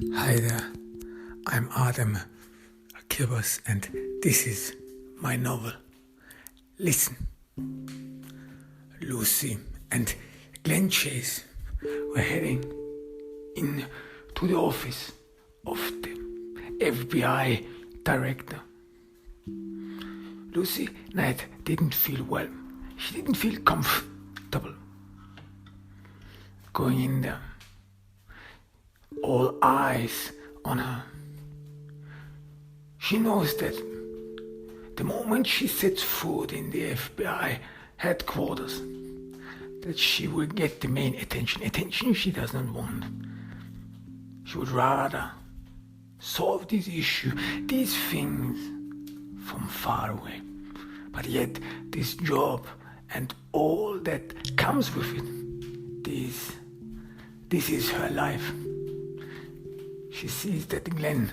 Hi there, I'm Adam Kibbers and this is my novel. Listen. Lucy and Glen Chase were heading in to the office of the FBI director. Lucy Knight didn't feel well. She didn't feel comfortable going in there. All eyes on her. She knows that the moment she sets foot in the FBI headquarters, that she will get the main attention she does not want. She would rather solve this issue, these things from far away. But yet this job and all that comes with it, this is her life. She sees that Glen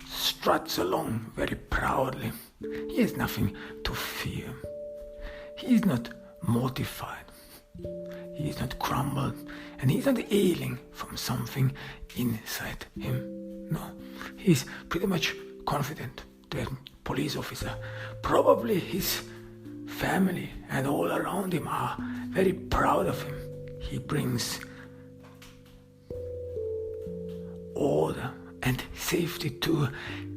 struts along very proudly. He has nothing to fear. He is not mortified. He is not crumbled. And he is not ailing from something inside him. No, he is pretty much confident. The police officer, probably his family and all around him are very proud of him. He brings order and safety to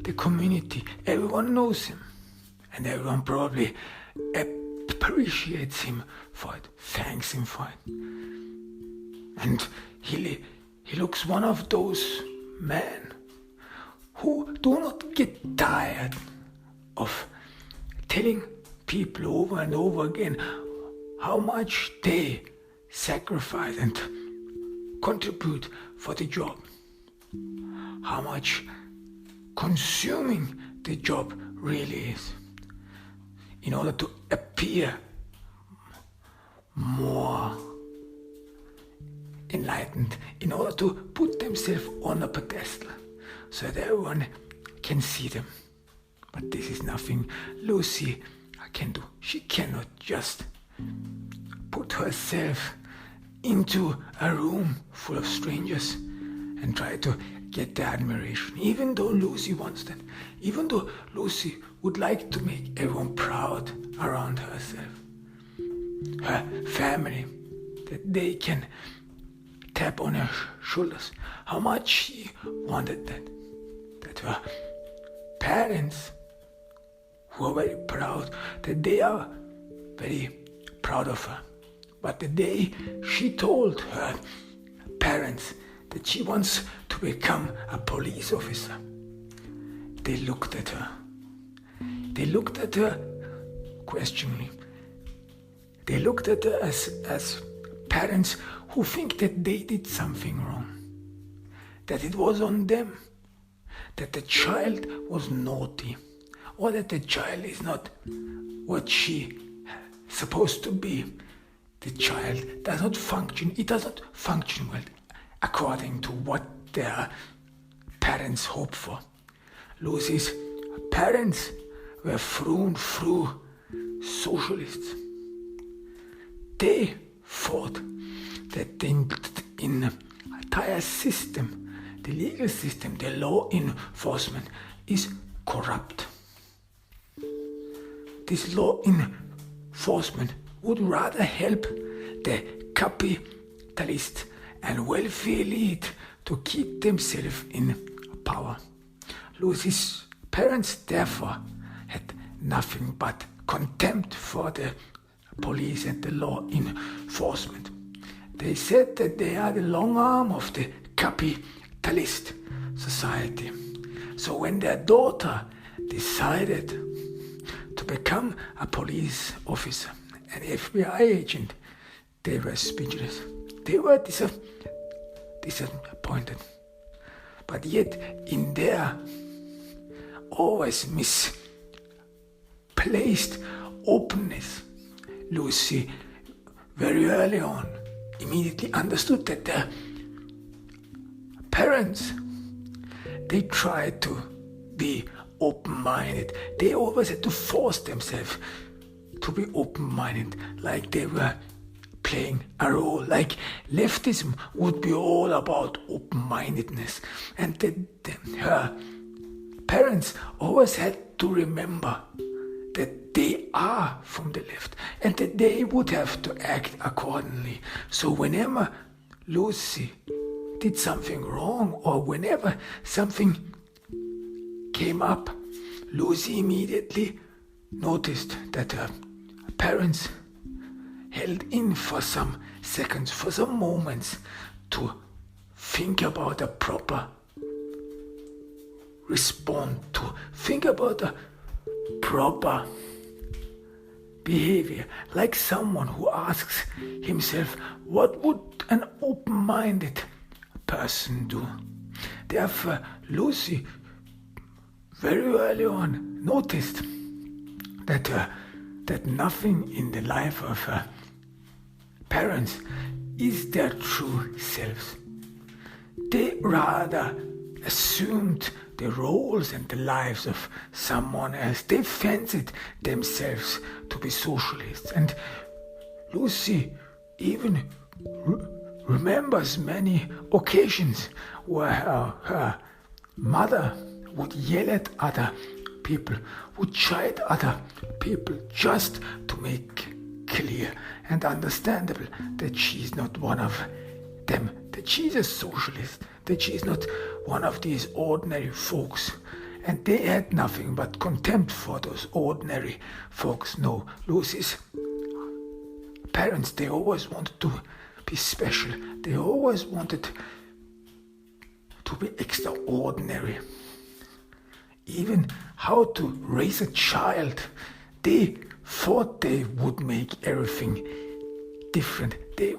the community. Everyone knows him and everyone probably appreciates him for it, thanks him for it. And he looks one of those men who do not get tired of telling people over and over again how much they sacrifice and contribute for the job. How much consuming the job really is, in order to appear more enlightened, in order to put themselves on a pedestal so that everyone can see them. But this is nothing Lucy can do. She cannot just put herself into a room full of strangers and try to get the admiration, even though Lucy wants that, even though Lucy would like to make everyone proud around herself, her family, that they can tap on her shoulders. How much she wanted that her parents, who are very proud, that they are very proud of her. But the day she told her parents that she wants to become a police officer, they looked at her. They looked at her questioningly. They looked at her as parents who think that they did something wrong, that it was on them, that the child was naughty, or that the child is not what she supposed to be. The child does not function. It does not function well according to what their parents hope for. Lucy's parents were through and through socialists. They thought that the entire system, the legal system, the law enforcement is corrupt. This law enforcement would rather help the capitalist and wealthy elite to keep themselves in power. Lucy's parents therefore had nothing but contempt for the police and the law enforcement. They said that they are the long arm of the capitalist society. So when their daughter decided to become a police officer, an FBI agent, they were speechless. They were disappointed. But yet, in their always misplaced openness, Lucy, very early on, immediately understood that their parents, they tried to be open-minded. They always had to force themselves to be open-minded, like they were playing a role. Like leftism would be all about open-mindedness, and her parents always had to remember that they are from the left and that they would have to act accordingly. So whenever Lucy did something wrong or whenever something came up, Lucy immediately noticed that her parents held in for some seconds, for some moments, to think about a proper response, to think about a proper behavior, like someone who asks himself, what would an open-minded person do? Therefore, Lucy very early on noticed that nothing in the life of her parents is their true selves. They rather assumed the roles and the lives of someone else. They fancied themselves to be socialists. And Lucy even remembers many occasions where her mother would yell at other people, would chide other people, just to make clear and understandable that she's not one of them, that she's a socialist, that she's not one of these ordinary folks. And they had nothing but contempt for those ordinary folks. No, Lucy's parents, they always wanted to be special. They always wanted to be extraordinary. Even how to raise a child, they thought they would make everything different. They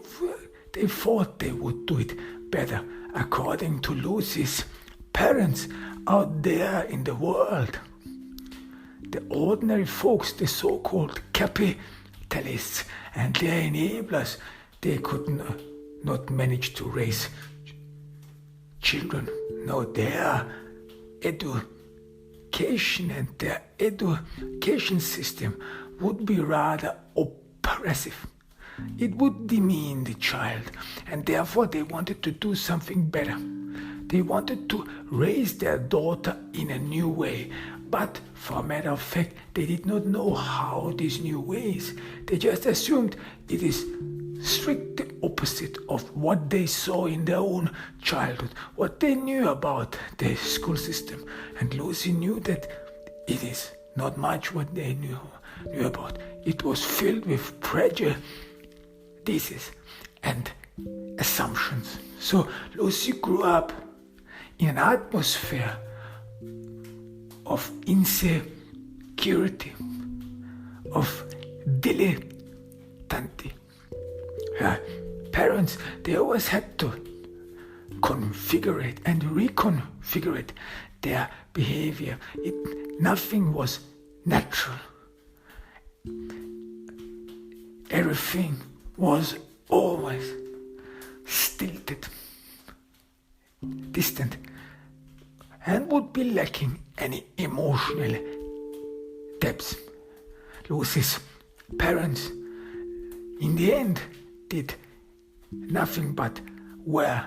thought they would do it better, according to Lucy's parents out there in the world. The ordinary folks, the so-called capitalists and their enablers, they could not manage to raise children. No, their education and their education system would be rather oppressive. It would demean the child, and therefore they wanted to do something better. They wanted to raise their daughter in a new way, but for a matter of fact, they did not know how these new ways. They just assumed it is strictly opposite of what they saw in their own childhood, what they knew about the school system. And Lucy knew that it is not much what they knew about. It was filled with prejudices and assumptions. So Lucy grew up in an atmosphere of insecurity, of dilettancy. Her parents, they always had to configure and reconfigure their behavior. Nothing was natural. Everything was always stilted, distant, and would be lacking any emotional depth. Lucy's parents, in the end, did nothing but were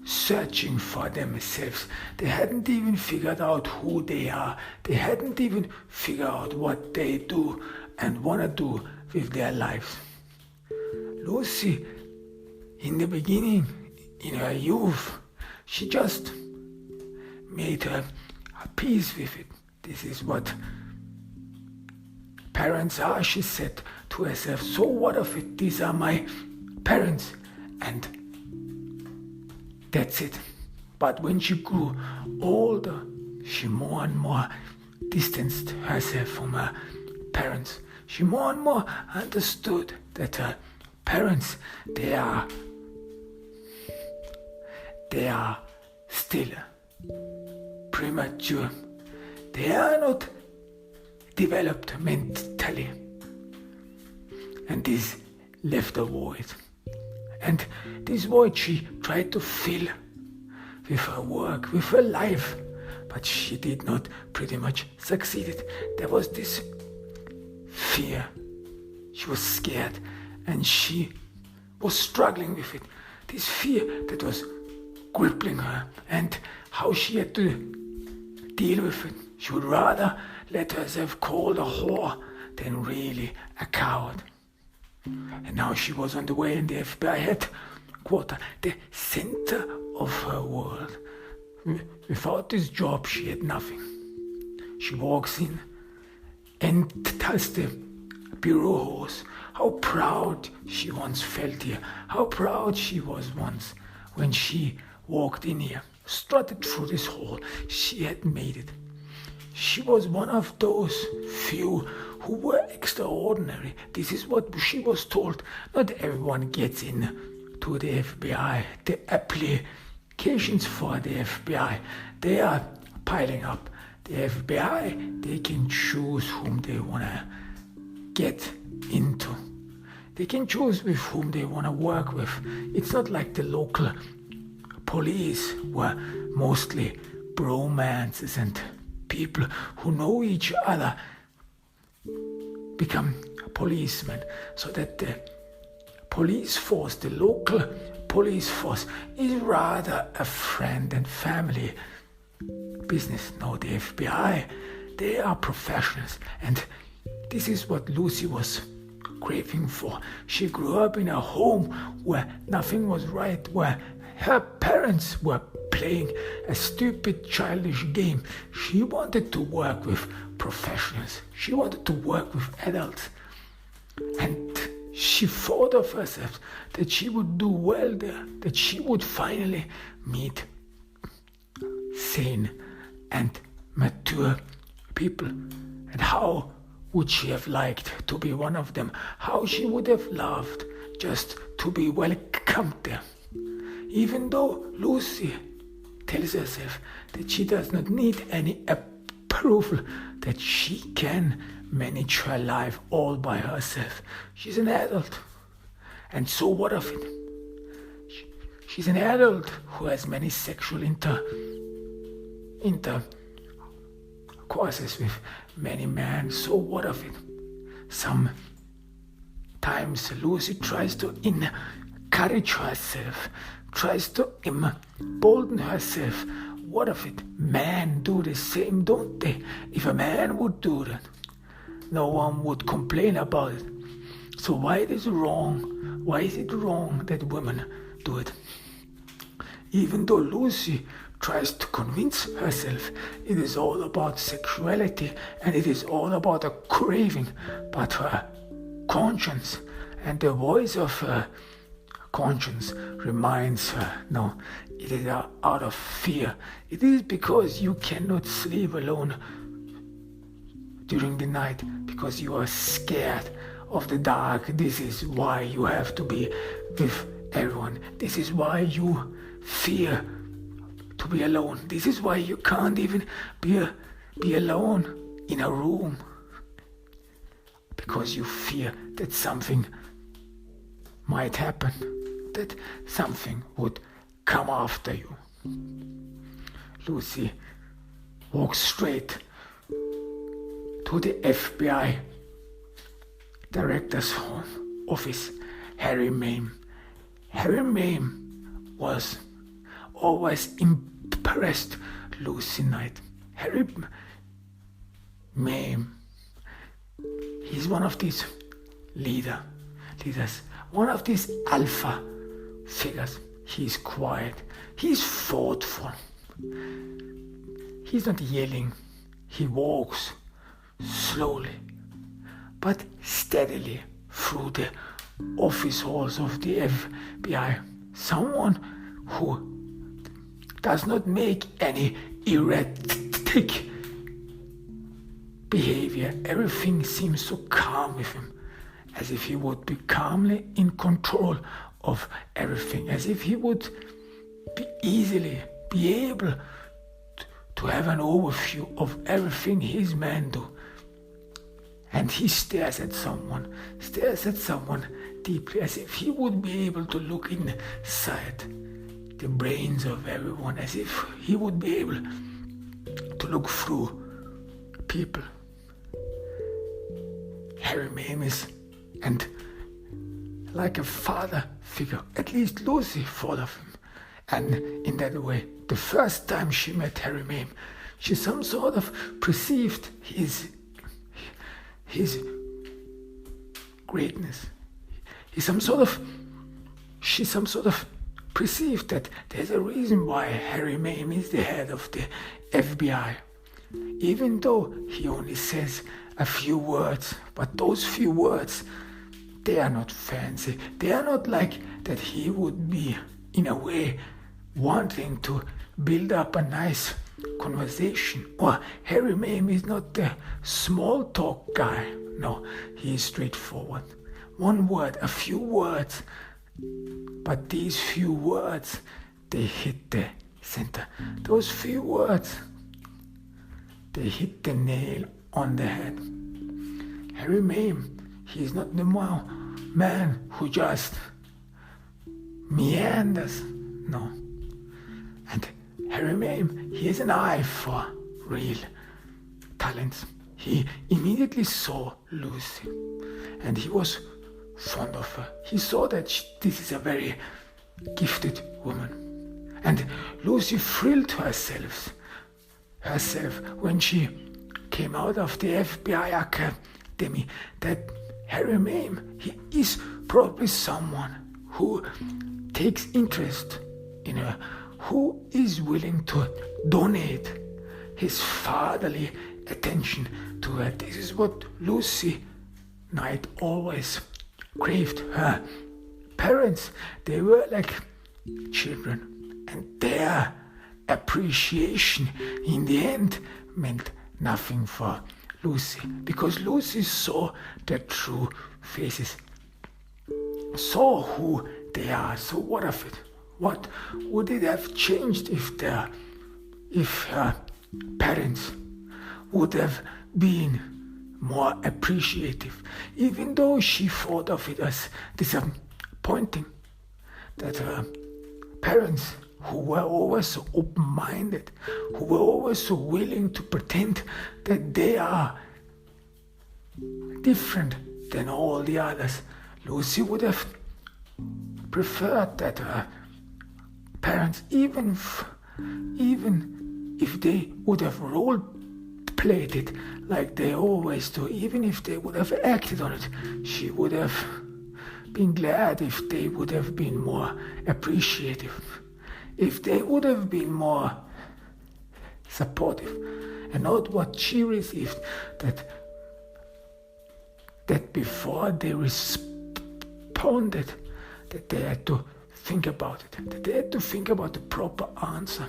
searching for themselves. They hadn't even figured out who they are. They hadn't even figured out what they do and want to do with their lives. Lucy, in the beginning, in her youth, she just made her peace with it. This is what parents are, she said to herself. So what of it? These are my parents, and that's it. But when she grew older, she more and more distanced herself from her parents. She more and more understood that her parents, they are still premature. They are not developed mentally. And this left a void. And this void she tried to fill with her work, with her life. But she did not pretty much succeed. There was this fear. She was scared and she was struggling with it. This fear that was crippling her, and how she had to deal with it. She would rather let herself called a whore than really a coward. And now she was on the way in the FBI headquarters, the center of her world. Without this job, she had nothing. She walks in and tells the bureau host how proud she once felt here, how proud she was once when she walked in here, strutted through this hall. She had made it. She was one of those few who were extraordinary. This is what she was told. Not everyone gets in to the FBI. The applications for the FBI, they are piling up. The FBI, they can choose whom they want to get into. They can choose with whom they want to work with. It's not like the local police were mostly bromances and people who know each other become policemen, so that the police force, the local police force, is rather a friend and family business. No, the FBI, they are professionals, and this is what Lucy was craving for. She grew up in a home where nothing was right, where her parents were playing a stupid childish game. She wanted to work with professionals. She wanted to work with adults. And she thought of herself that she would do well there, that she would finally meet sane and mature people. And how would she have liked to be one of them? How she would have loved just to be welcomed there. Even though Lucy tells herself that she does not need any approval, that she can manage her life all by herself. She's an adult. And so what of it? She's an adult who has many sexual intercourses with many men. So what of it? Sometimes Lucy tries to encourage herself, tries to embolden herself. What of it? Men do the same, don't they? If a man would do that, no one would complain about it. So why is it wrong? Why is it wrong that women do it? Even though Lucy tries to convince herself it is all about sexuality and it is all about a craving, but her conscience and the voice of her conscience reminds her, no, it is out of fear. It is because you cannot sleep alone during the night, because you are scared of the dark. This is why you have to be with everyone. This is why you fear to be alone. This is why you can't even be alone in a room, because you fear that something might happen, that something would come after you. Lucy walks straight to the FBI director's office. Harry Maim. Harry Maim was always impressed Lucy Knight. Harry Maim, he's one of these leaders, one of these alpha figures. He's quiet, he's thoughtful, he's not yelling. He walks slowly but steadily through the office halls of the FBI. Someone who does not make any erratic behavior. Everything seems so calm with him, as if he would be calmly in control of everything, as if he would easily be able to have an overview of everything his men do. And he stares at someone deeply, as if he would be able to look inside the brains of everyone, as if he would be able to look through people. Harry Maim and like a father figure. At least Lucy thought of him. And in that way, the first time she met Harry Maim, she some sort of perceived his greatness. She some sort of perceived that there's a reason why Harry Maim is the head of the FBI. Even though he only says a few words, but those few words, they are not fancy. They are not like that he would be, in a way, wanting to build up a nice conversation. Or Harry Maim is not the small talk guy. No, he is straightforward. One word, a few words. But these few words, they hit the center. Those few words, they hit the nail on the head. Harry Maim, he is not the man who just meanders. No. And Harry Maim, he has an eye for real talents. He immediately saw Lucy, and he was fond of her. He saw that this is a very gifted woman. And Lucy thrilled herself when she came out of the FBI Academy, that Harry Maim, he is probably someone who takes interest in her, who is willing to donate his fatherly attention to her. This is what Lucy Knight always craved. Her parents, they were like children, and their appreciation in the end meant nothing for Lucy, because Lucy saw their true faces, saw who they are. So what of it? What would it have changed if her parents would have been more appreciative, even though she thought of it as disappointing that her parents, who were always so open-minded, who were always so willing to pretend that they are different than all the others. Lucy would have preferred that her parents, even if they would have role-played it like they always do, even if they would have acted on it, she would have been glad if they would have been more appreciative, if they would have been more supportive, and not what she received, that before they responded, that they had to think about it, that they had to think about the proper answer.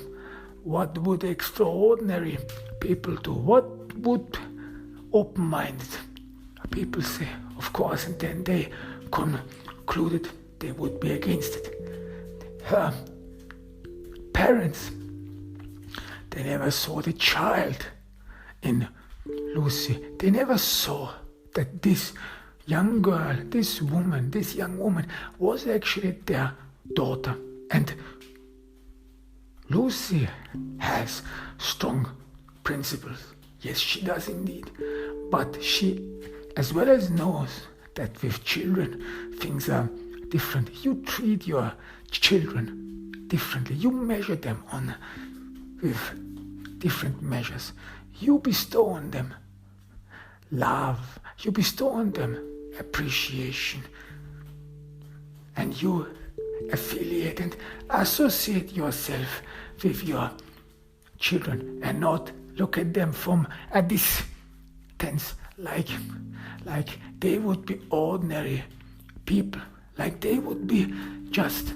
What would extraordinary people do? What would open-minded people say? Of course, and then they concluded they would be against it. Her parents, they never saw the child in Lucy. They never saw that this young girl, this young woman was actually their daughter. And Lucy has strong principles. Yes, she does indeed. But she as well as knows that with children things are different. You treat your children differently. You measure them with different measures. You bestow on them love. You bestow on them appreciation. And you affiliate and associate yourself with your children and not look at them from a distance like they would be ordinary people, like they would be just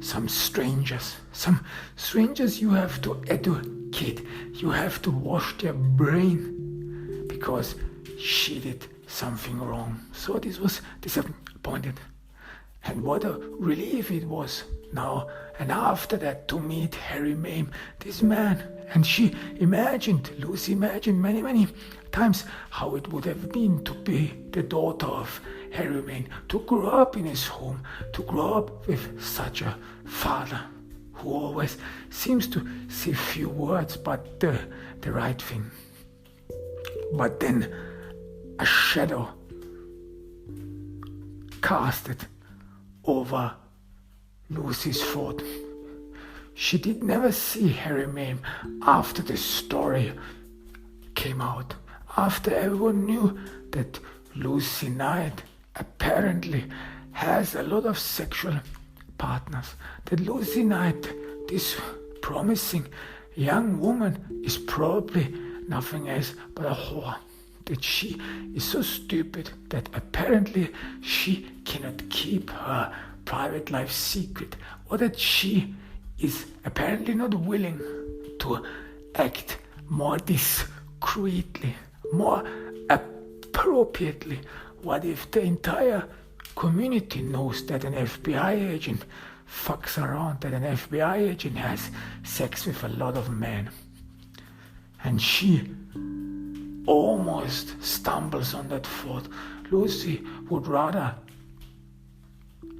some strangers you have to educate, you have to wash their brain because she did something wrong. So this was disappointed. And what a relief it was now and after that to meet Harry Maim, this man. And Lucy imagined many times how it would have been to be the daughter of Harry Maim, to grow up in his home, to grow up with such a father who always seems to say few words but the right thing. But then a shadow casted over Lucy's thought. She did never see Harry Maim after the story came out, after everyone knew that Lucy Knight apparently has a lot of sexual partners, that Lucy Knight, this promising young woman, is probably nothing else but a whore, that she is so stupid that apparently she cannot keep her private life secret, or that she is apparently not willing to act more discreetly, more appropriately. What if the entire community knows that an FBI agent fucks around, that an FBI agent has sex with a lot of men? And she almost stumbles on that thought. Lucy would rather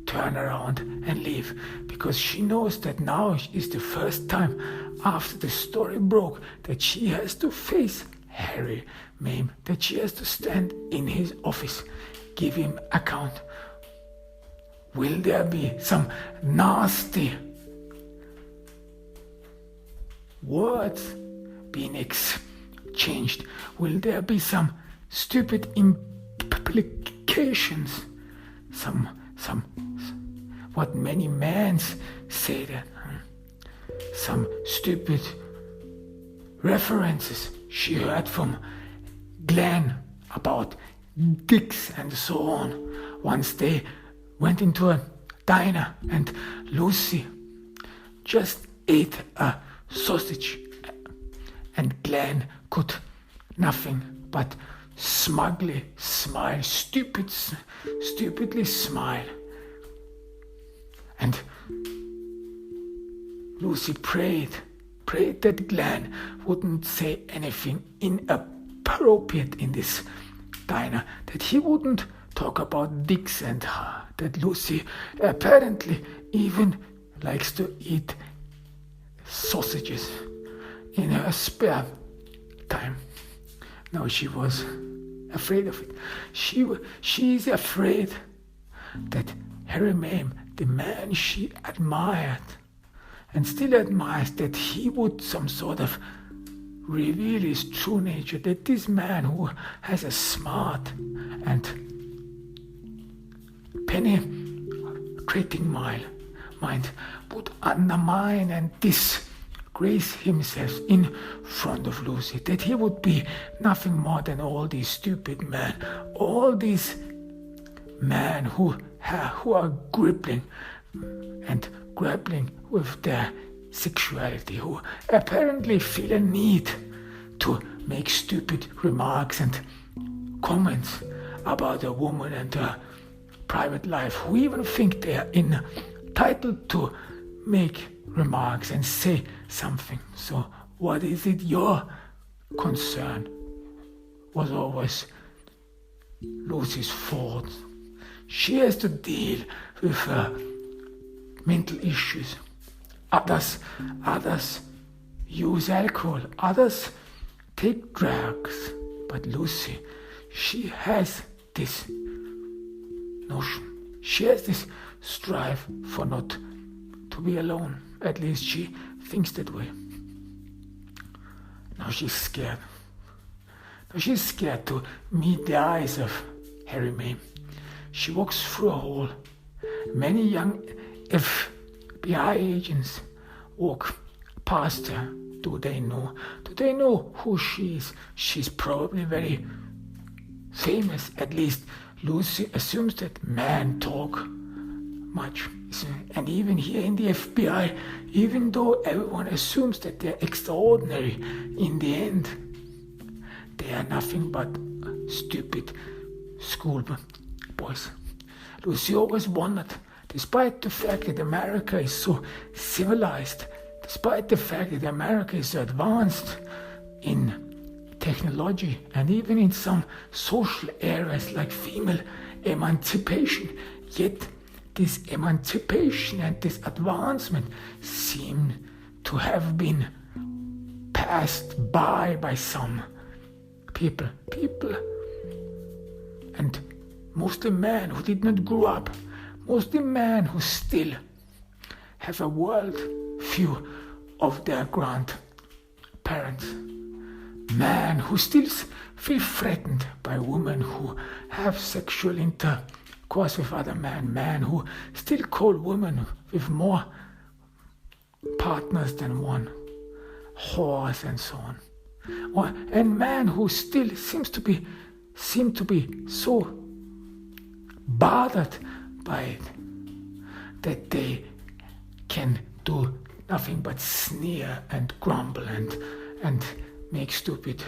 turn around and leave, because she knows that now is the first time after the story broke that she has to face Harry Maim, that she has to stand in his office, give him account. Will there be some nasty words being exchanged? Will there be some stupid implications? Some what many men say that. Some stupid references she heard from Glen about dicks and so on. Once they went into a diner and Lucy just ate a sausage, and Glen could nothing but smugly smile, stupidly smile. And Lucy prayed that Glen wouldn't say anything inappropriate in this diner, that he wouldn't talk about dicks, and that Lucy apparently even likes to eat sausages in her spare time. Now she was afraid of it. She is afraid that Harry Maim, the man she admired and still admires, that he would some sort of reveal his true nature, that this man who has a smart and penetrating mind would undermine and disgrace himself in front of Lucy, that he would be nothing more than all these stupid men, all these men who are grappling with their sexuality, who apparently feel a need to make stupid remarks and comments about a woman and her private life, who even think they are entitled to make remarks and say something. So what is it your concern? Was always Lucy's fault. She has to deal with her mental issues. Others use alcohol, others take drugs, but Lucy, she has this notion, she has this strive for not to be alone. At least she thinks that way. Now she's scared. Now she's scared to meet the eyes of Harry Maim. She walks through a hall. Many young FBI agents walk past her. Do they know? Do they know who she is? She's probably very famous. At least Lucy assumes that men talk much. And even here in the FBI, even though everyone assumes that they're extraordinary, in the end, they are nothing but stupid schoolboys. Lucy always wondered, despite the fact that America is so civilized, despite the fact that America is so advanced in technology and even in some social areas like female emancipation, yet this emancipation and this advancement seem to have been passed by some people. And mostly men who did not grow up, mostly men who still have a world view of their grandparents. Men who still feel threatened by women who have sexual intercourse with other men. Men who still call women with more partners than one whores and so on. And men who still seem to be so bothered by it that they can do nothing but sneer and grumble and make stupid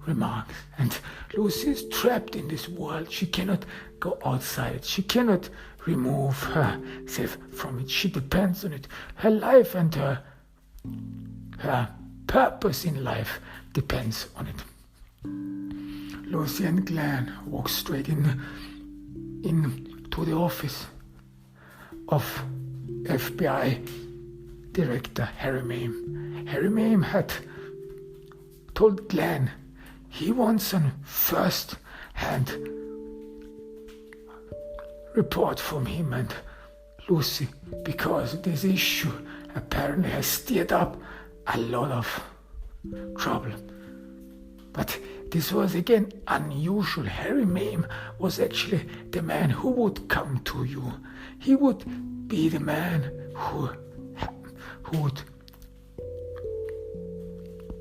remarks. And Lucy is trapped in this world. She cannot go outside. She cannot remove herself from it. She depends on it. Her life and her purpose in life depends on it. Lucy and Glen walk straight in to the office of FBI Director Harry Maim. Harry Maim had told Glen he wants a first-hand report from him and Lucy, because this issue apparently has stirred up a lot of trouble. But this was again unusual. Harry Maim was actually the man who would come to you. He would be the man who would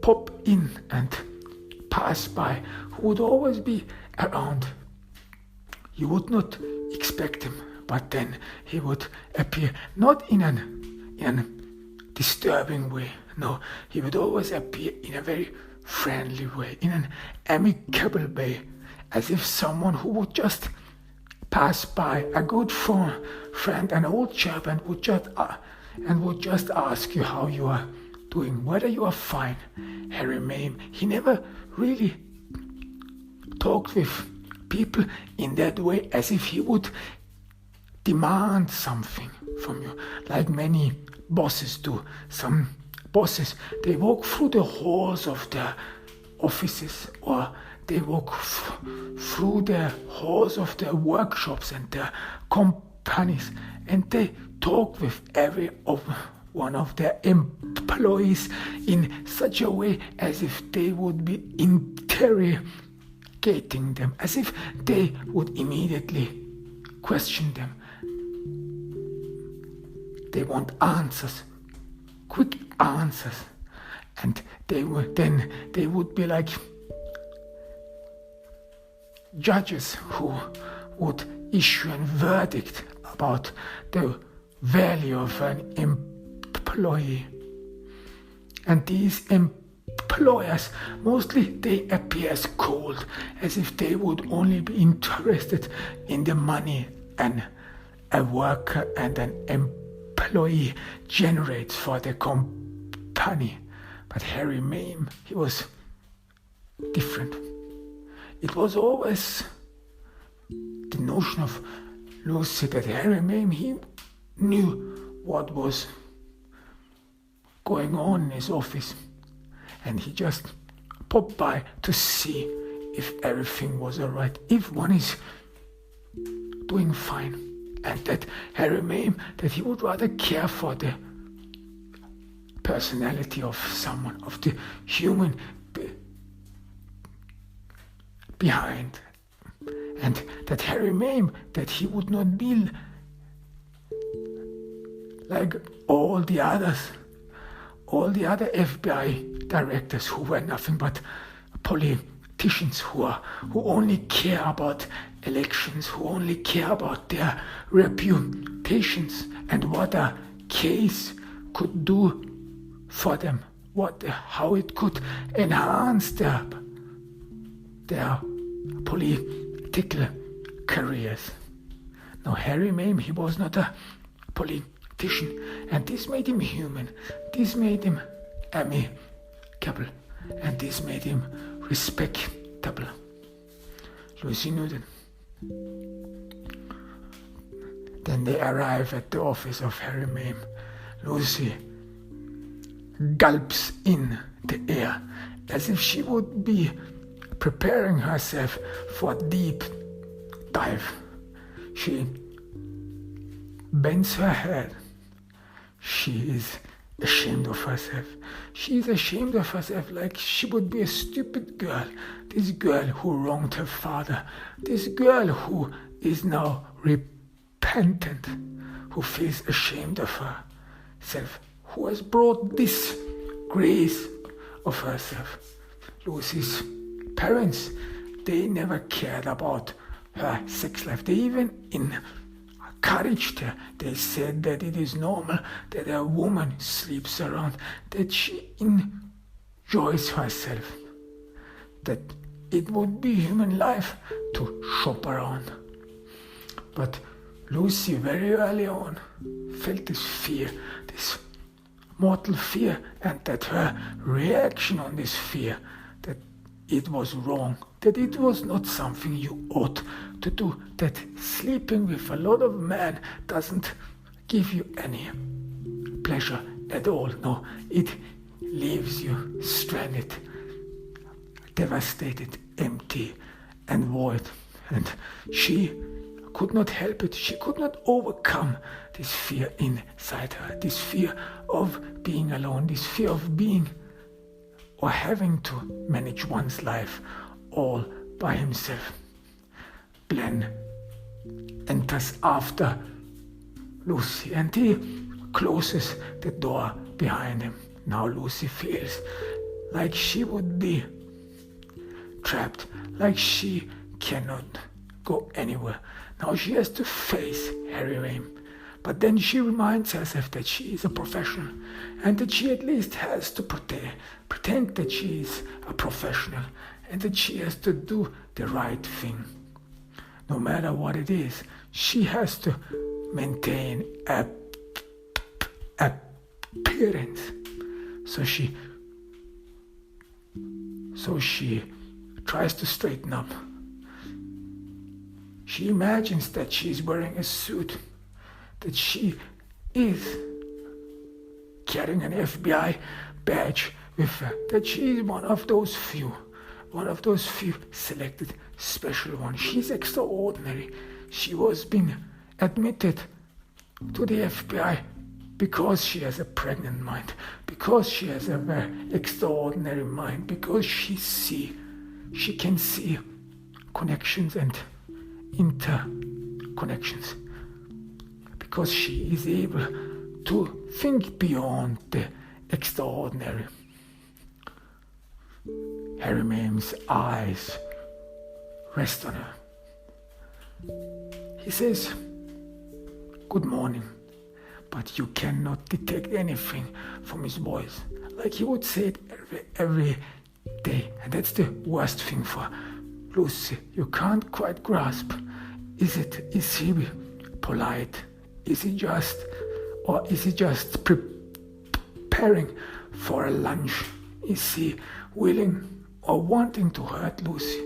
pop in and pass by, who would always be around. You would not expect him, but then he would appear, not in a disturbing way. No, he would always appear in a very friendly way, in an amicable way, as if someone who would just pass by, a good friend, an old chap, and would just ask you how you are doing, whether you are fine. Harry Maim, he never really talked with people in that way, as if he would demand something from you, like many bosses do. Some bosses, they walk through the halls of their offices, or they walk through the halls of their workshops and their companies, and they talk with every one of their employees in such a way as if they would be interrogating them, as if they would immediately question them. They want answers, quick answers, and they would be like judges who would issue a verdict about the value of an employee. And these employers, mostly they appear as cold, as if they would only be interested in the money and a worker and an employee generates for the company. But Harry Maim, he was different. It was always the notion of Lucy that Harry Maim, he knew what was going on in his office, and he just popped by to see if everything was all right, if one is doing fine, and that Harry Maim, that he would rather care for the personality of someone, of the human behind, and that Harry Maim, that he would not be like all the other FBI directors who were nothing but politicians who only care about elections, who only care about their reputations and what a case could do for them, how it could enhance their political careers. Now Harry Maim, he was not a politician, and this made him human, this made him amicable, and this made him respectable. Lucy knew that. Then they arrive at the office of Harry Maim. Lucy gulps in the air as if she would be preparing herself for deep dive. She bends her head. She is ashamed of herself. She is ashamed of herself like she would be a stupid girl. This girl who wronged her father. This girl who is now repentant, who feels ashamed of herself, who has brought this grace of herself. Lucy's parents, they never cared about her sex life. They even encouraged her. They said that it is normal that a woman sleeps around, that she enjoys herself, that it would be human life to shop around. But Lucy very early on felt this fear, this mortal fear, and that her reaction on this fear, that it was wrong, that it was not something you ought to do, that sleeping with a lot of men doesn't give you any pleasure at all. No, it leaves you stranded, devastated, empty and void. And she could not help it. She could not overcome this fear inside her, this fear of being alone, this fear of being or having to manage one's life all by himself. Glen enters after Lucy and he closes the door behind him. Now Lucy feels like she would be trapped, like she cannot go anywhere. Now she has to face Harry Maim. But then she reminds herself that she is a professional and that she at least has to pretend that she is a professional and that she has to do the right thing. No matter what it is, she has to maintain appearance. So she tries to straighten up. She imagines that she is wearing a suit, that she is carrying an FBI badge with her, that she is one of those few selected special ones. She's extraordinary. She was being admitted to the FBI because she has a pregnant mind, because she has a very extraordinary mind, because she can see connections and interconnections, because she is able to think beyond the extraordinary. Harry Maim's eyes rest on her. He says, "Good morning," but you cannot detect anything from his voice, like he would say it every day. And that's the worst thing for Lucy. You can't quite grasp. Is he polite? Is he just preparing for a lunch? Is he willing or wanting to hurt Lucy?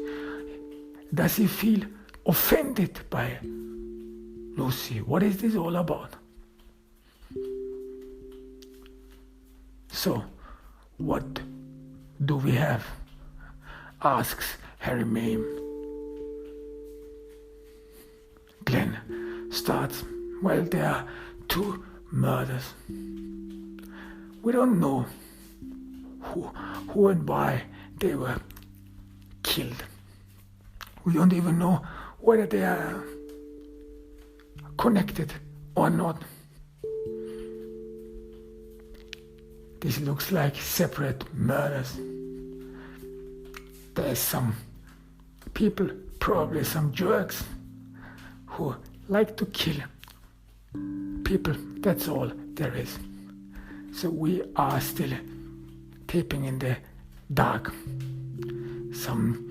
Does he feel offended by Lucy? What is this all about? So, what do we have? Asks Harry Maim. Glen starts. Well, there are 2 murders. We don't know who and why they were killed. We don't even know whether they are connected or not. This looks like separate murders. There's some people, probably some jerks, who like to kill people. That's all there is. So we are still taping in the dark. Sometimes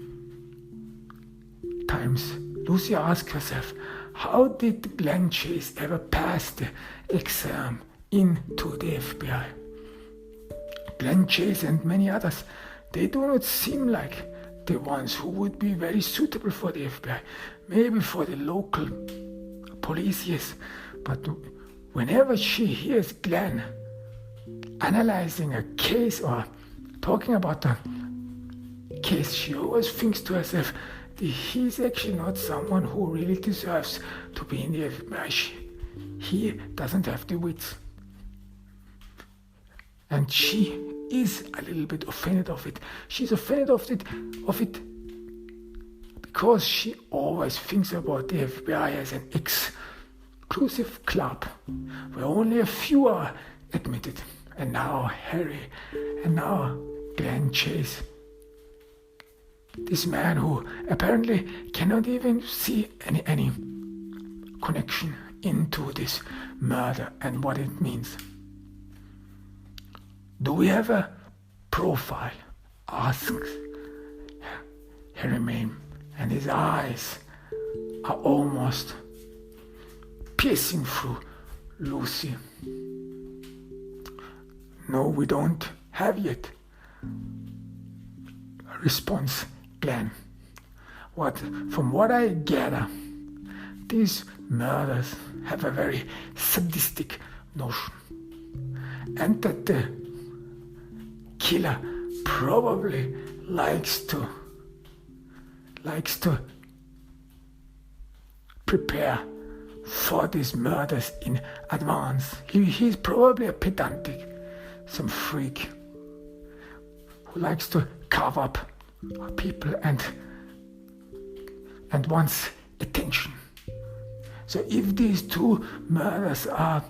Lucy asks herself, how did Glen Chase ever pass the exam into the FBI? Glen Chase and many others, they do not seem like the ones who would be very suitable for the FBI. Maybe for the local police, yes. But whenever she hears Glen analyzing a case or talking about a case, she always thinks to herself, he's actually not someone who really deserves to be in the FBI. He doesn't have the wits. And she is a little bit offended of it. She's offended of it because she always thinks about the FBI as an exclusive club where only a few are admitted. And now Harry, and now Glen Chase, this man who apparently cannot even see any connection into this murder and what it means. Do we have a profile? Asks Harry Maim, and his eyes are almost piercing through Lucy. No, we don't have yet. Response Glen. From what I gather, these murders have a very sadistic notion, and that the killer probably likes to prepare for these murders in advance. He's probably a pedantic, some freak who likes to carve up people and wants attention. So if these two murders are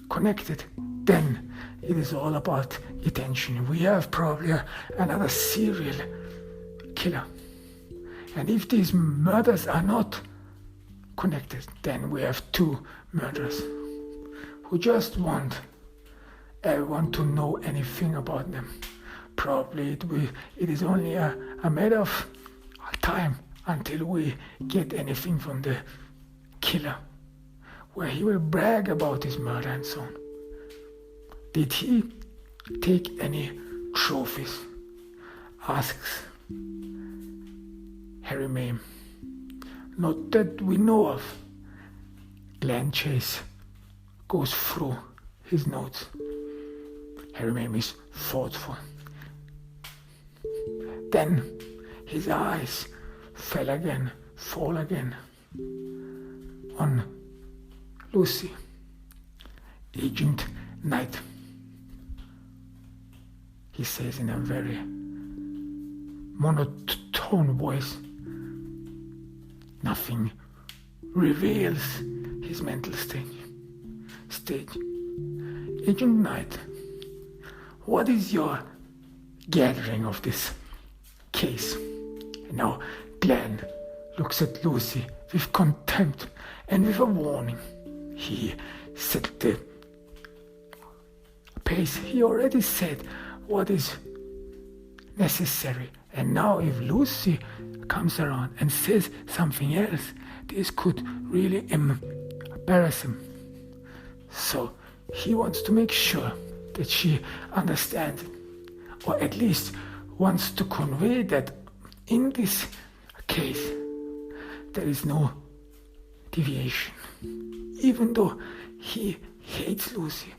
connected, then it is all about attention. We have probably another serial killer. And if these murders are not connected, then we have two murderers who just want everyone to know anything about them. Probably it is only a matter of time until we get anything from the killer, where he will brag about his murder and so on. Did he take any trophies? Asks Harry Maim. Not that we know of. Glen Chase goes through his notes. Harry Maim is thoughtful. Then his eyes fall again on Lucy. Agent Knight, he says in a very monotone voice. Nothing reveals his mental state. Agent Knight, what is your gathering of this case? And now Glen looks at Lucy with contempt and with a warning. He set the pace. He already said what is necessary. And now if Lucy comes around and says something else, this could really embarrass him. So he wants to make sure that she understands it, or at least wants to convey that in this case there is no deviation. Even though he hates Lucy,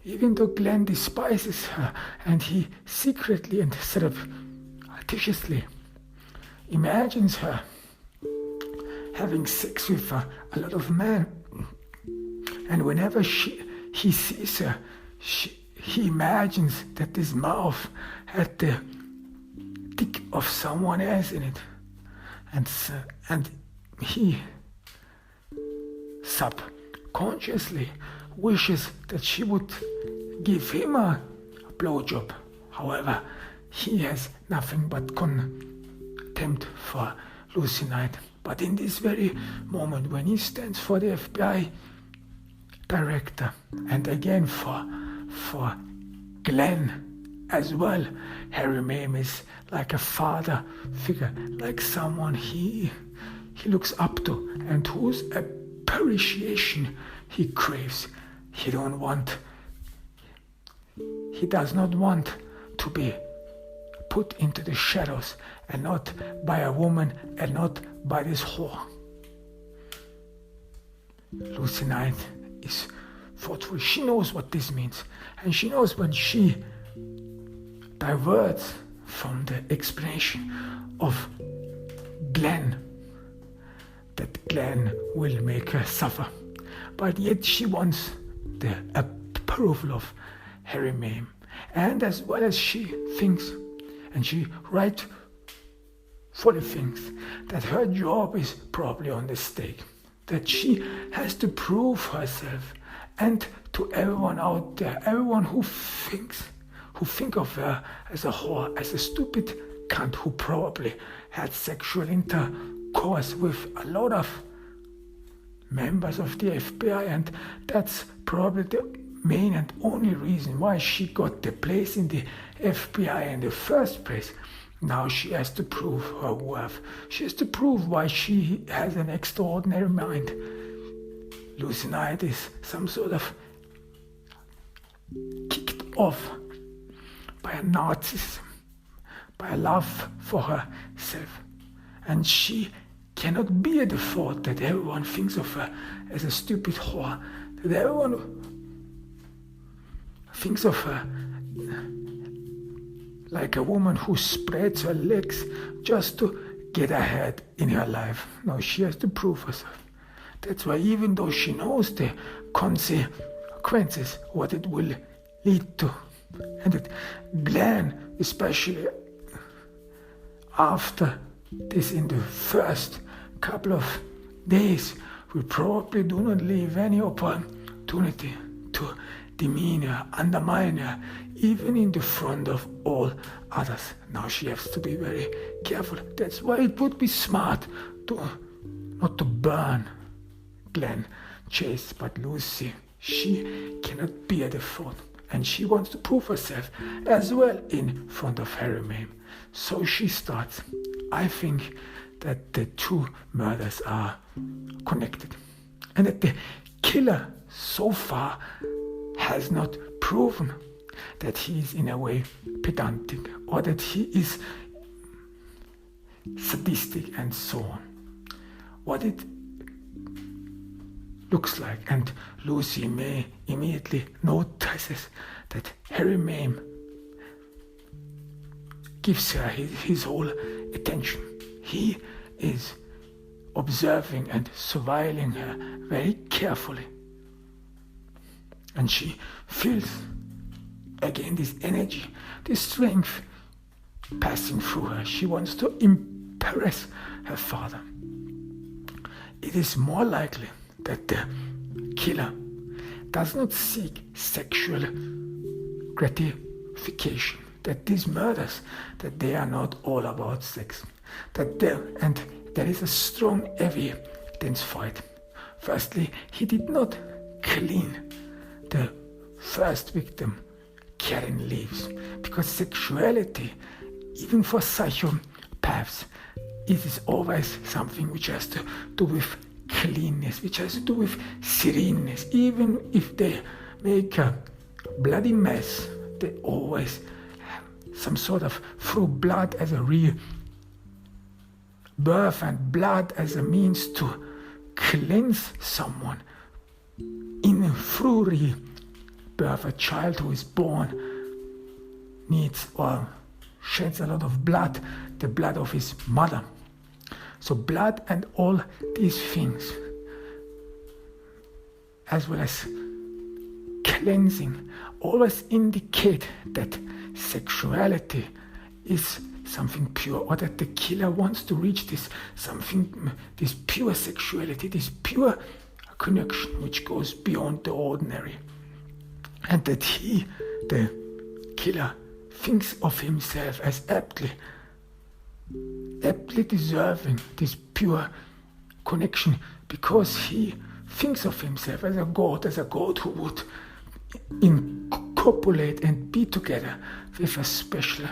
even though Glen despises her, and he secretly and sort of artificiously imagines her having sex with a lot of men, and whenever he sees her, he imagines that this mouth had the dick of someone else in it, and he subconsciously wishes that she would give him a blowjob. However, he has nothing but contempt for Lucy Knight. But in this very moment, when he stands for the FBI director, and again for Glen as well, Harry Maim is like a father figure, like someone he looks up to and whose appreciation he craves. He does not want to be put into the shadows, and not by a woman, and not by this whore. Lucy Knight is thoughtful. She knows what this means, and she knows when she diverts from the explanation of Glen that Glen will make her suffer. But yet she wants the approval of Harry Maim. And as well as she thinks, and she rightfully thinks, that her job is probably on the stake, that she has to prove herself, and to everyone out there, everyone who think of her as a whore, as a stupid cunt who probably had sexual intercourse with a lot of members of the FBI, and that's probably the main and only reason why she got the place in the FBI in the first place. Now she has to prove her worth. She has to prove why she has an extraordinary mind. Lucy Knight is some sort of kicked off by a narcissism, by a love for herself. And she cannot bear the thought that everyone thinks of her as a stupid whore, that everyone thinks of her like a woman who spreads her legs just to get ahead in her life. No, she has to prove herself. That's why, even though she knows the consequences, what it will lead to, and that Glen, especially after this in the first couple of days, will probably do not leave any opportunity to demean her, undermine her, even in the front of all others. Now she has to be very careful. That's why it would be smart not to burn Glen Chase, but Lucy, she cannot bear the thought, and she wants to prove herself as well in front of Harry Maim. So she starts. I think that the two murders are connected, and that the killer so far has not proven that he is in a way pedantic, or that he is sadistic and so on. What it looks like, and Lucy May immediately notices that Harry Maim gives her his whole attention. He is observing and surveilling her very carefully. And she feels again this energy, this strength passing through her. She wants to impress her father. It is more likely that the killer does not seek sexual gratification, that these murders, that they are not all about sex, that there is a strong evidence for it. Firstly, he did not clean the first victim, Karen Leaves, because sexuality, even for psychopaths, it is always something which has to do with cleanness, which has to do with sereneness. Even if they make a bloody mess, they always have some sort of, through blood as a rebirth and blood as a means to cleanse someone. Through rebirth, a child who is born needs or sheds a lot of blood, the blood of his mother. So blood and all these things, as well as cleansing, always indicate that sexuality is something pure, or that the killer wants to reach this pure sexuality, this pure connection which goes beyond the ordinary. And that he, the killer, thinks of himself as aptly deserving this pure connection, because he thinks of himself as a god who would copulate and be together with a special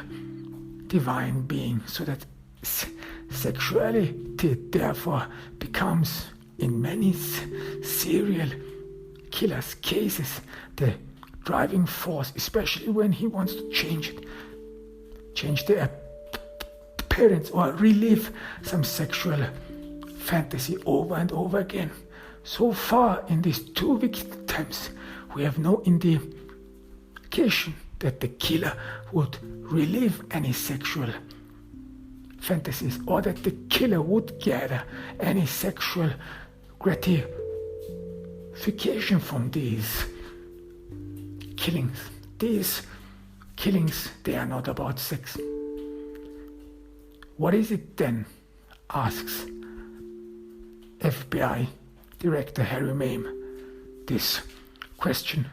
divine being, so that sexuality therefore becomes, in many serial killers' cases, the driving force, especially when he wants to change the appearance or relive some sexual fantasy over and over again. So far in these two victims, we have no indication that the killer would relive any sexual fantasies, or that the killer would gather any sexual gratification from these killings. These killings, they are not about sex. What is it then? Asks FBI Director Harry Maim. This question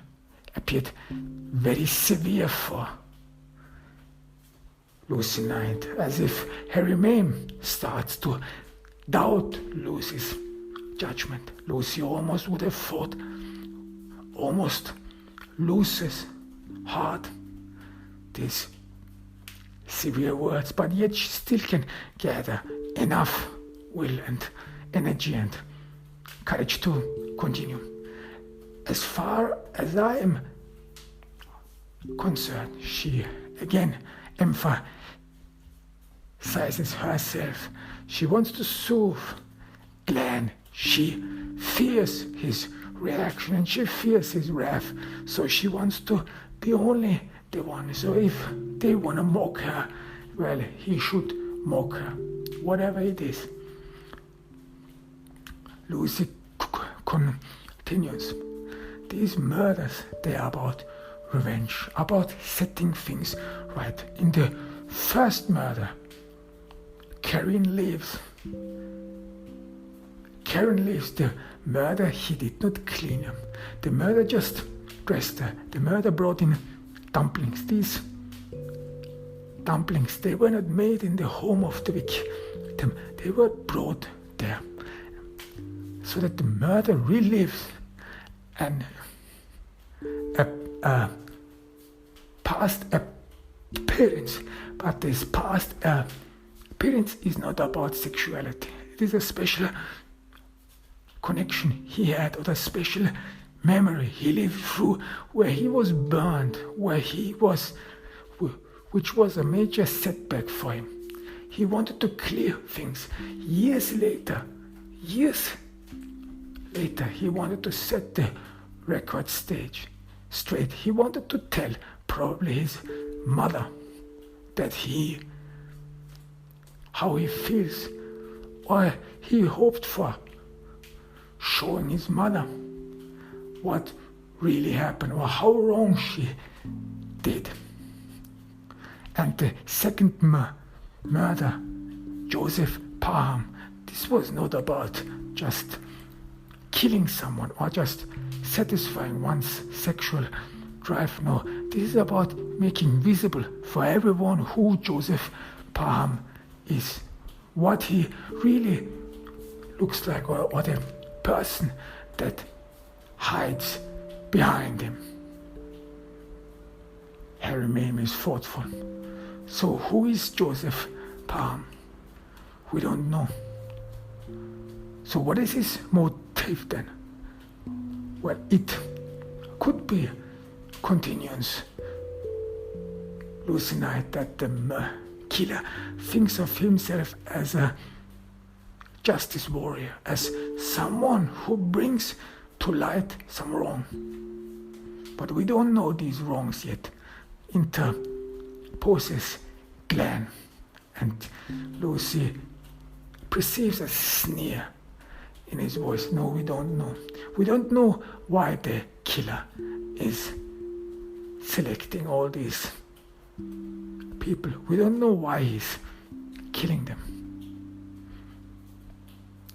appeared very severe for Lucy Knight, as if Harry Maim starts to doubt Lucy's judgment. Lucy almost would have thought, almost loses heart, these severe words, but yet she still can gather enough will and energy and courage to continue. As far as I am concerned, she again emphasizes herself. She wants to soothe Glen. She fears his reaction and she fears his wrath. So she wants to be only the one. So if they want to mock her, well, he should mock her, whatever it is. Lucy continues. These murders, they are about revenge, about setting things right. In the first murder, Karen leaves the murder. He did not clean him. The murder just dressed her. The murder brought in dumplings. These dumplings, they were not made in the home of the victim. They were brought there so that the murder relives and past appearance. But this past appearance is not about sexuality. It is a special connection he had, or a special memory he lived through, where he was burned, which was a major setback for him. He wanted to clear things. Years later, he wanted to set the record straight. He wanted to tell probably his mother how he feels, or he hoped for showing his mother what really happened, or how wrong she did. And the second murder, Joseph Parham, this was not about just killing someone or just satisfying one's sexual drive. No, this is about making visible for everyone who Joseph Parham is, what he really looks like, or the person that hides behind him. Harry Maim is thoughtful. So who is Joseph Parham? We don't know. So what is his motive then? Well, it could be, continues Lucy Knight, that the killer thinks of himself as a justice warrior, as someone who brings to light some wrong. But we don't know these wrongs yet. Interposes Glen, and Lucy perceives a sneer in his voice. No, we don't know. We don't know why the killer is selecting all these people. We don't know why he's killing them.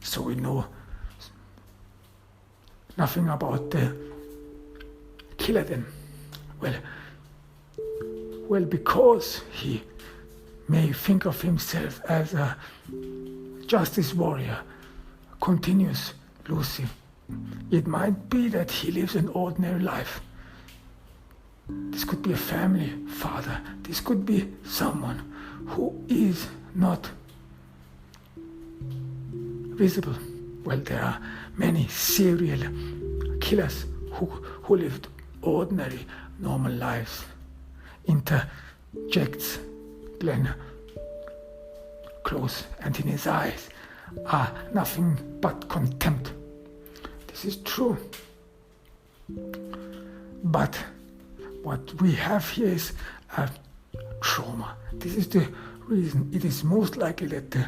So we know nothing about the killer then. Well, because he may think of himself as a justice warrior, continues Lucy, it might be that he lives an ordinary life. This could be a family father. This could be someone who is not visible. Well, there are many serial killers who lived ordinary, normal lives. Interjects Glen close, and in his eyes are nothing but contempt. This is true. But what we have here is a trauma. This is the reason, it is most likely that the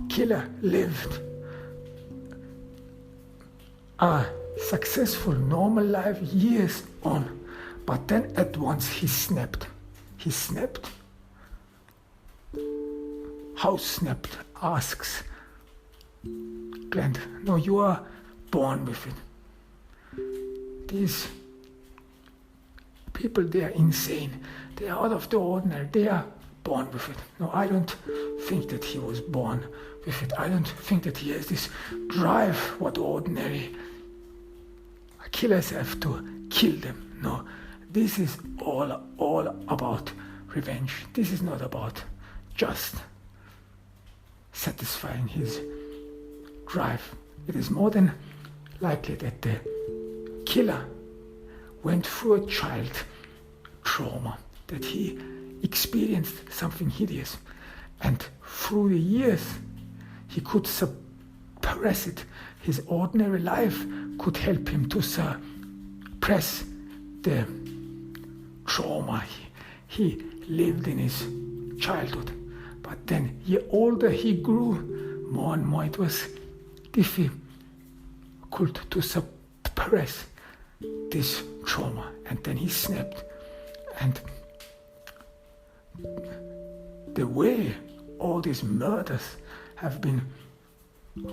killer lived a successful, normal life years on, but then at once he snapped. He snapped. How snapped? Asks Glen. No, you are born with it. These people, they are insane. They are out of the ordinary. They are born with it. No, I don't think that he was born with it. I don't think that he has this drive, what ordinary killers have to kill them. No, this is all about revenge. This is not about just satisfying his drive. It is more than likely that the killer went through a child trauma, that he experienced something hideous, and through the years he could suppress it. His ordinary life could help him to suppress the trauma he lived in his childhood. But then, the older he grew, more and more it was difficult to suppress this trauma. And then he snapped. And the way all these murders have been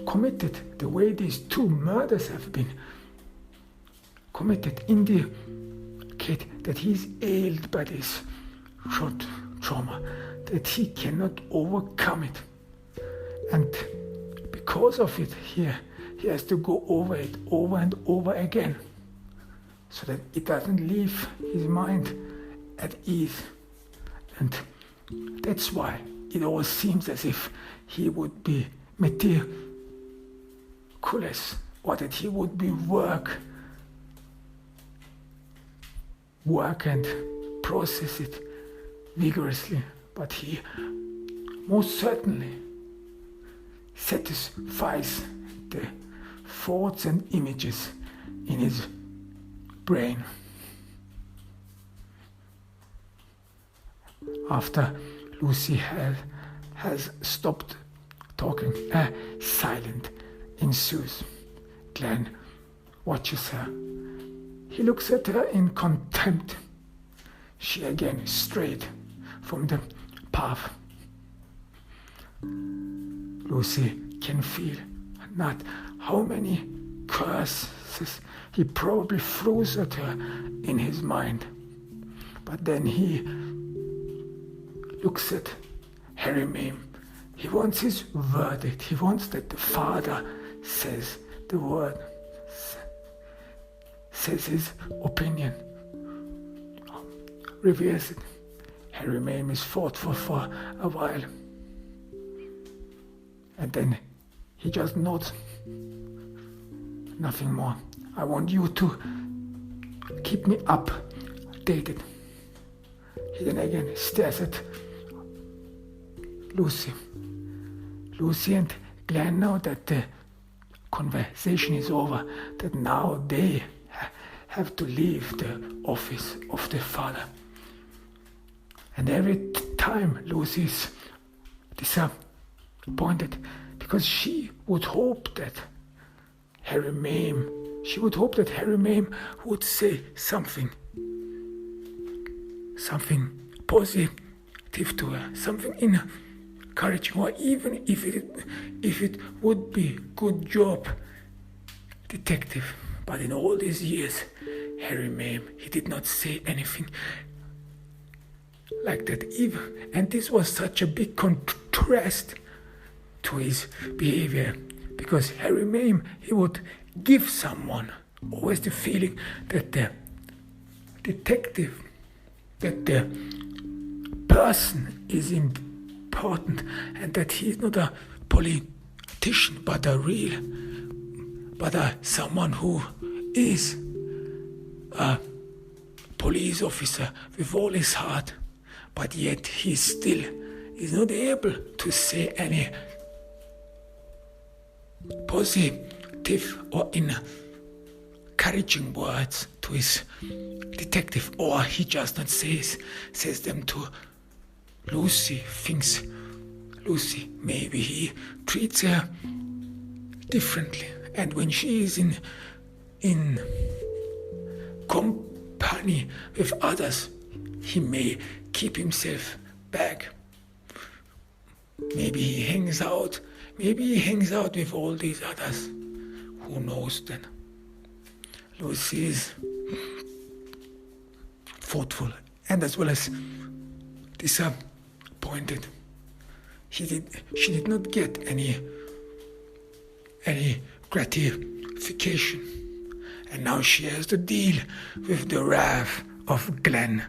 committed, the way these two murders have been committed, indicate that he's ailed by this trauma, that he cannot overcome it. And because of it, he has to go over it over and over again, so that it doesn't leave his mind at ease. And that's why it always seems as if he would be meticulous, or that he would be work and process it vigorously, but he most certainly satisfies the thoughts and images in his brain. After Lucy has stopped talking, silent ensues. Glen watches her. He looks at her in contempt. She again strayed from the path. Lucy can feel not how many curses he probably throws at her in his mind. But then he looks at Harry Maim. He wants his verdict. He wants that the father says the word, says his opinion, reveals it. Harry Maim is thoughtful for a while, and then he just nods. Nothing more. I want you to keep me updated. He then again stares at Lucy. Lucy and Glen know that the conversation is over, that now they have to leave the office of the father. And every time Lucy is disappointed, because she would hope that Harry Maim would say something positive to her, something encouraging, or even if it would be good job, detective. But in all these years, Harry Maim, he did not say anything like that even, and this was such a big contrast to his behavior, because Harry Maim, he would give someone always the feeling that the detective, that the person is important, and that he is not a politician, but someone who is a police officer with all his heart, but yet he still is not able to say any positive or encouraging words to his detective, or he just not says them to Lucy thinks, maybe he treats her differently. And when she is in company with others, he may keep himself back. Maybe he hangs out with all these others. Who knows then? Lucy is thoughtful and as well as disappointed. She did not get any gratification, and now she has to deal with the wrath of Glen.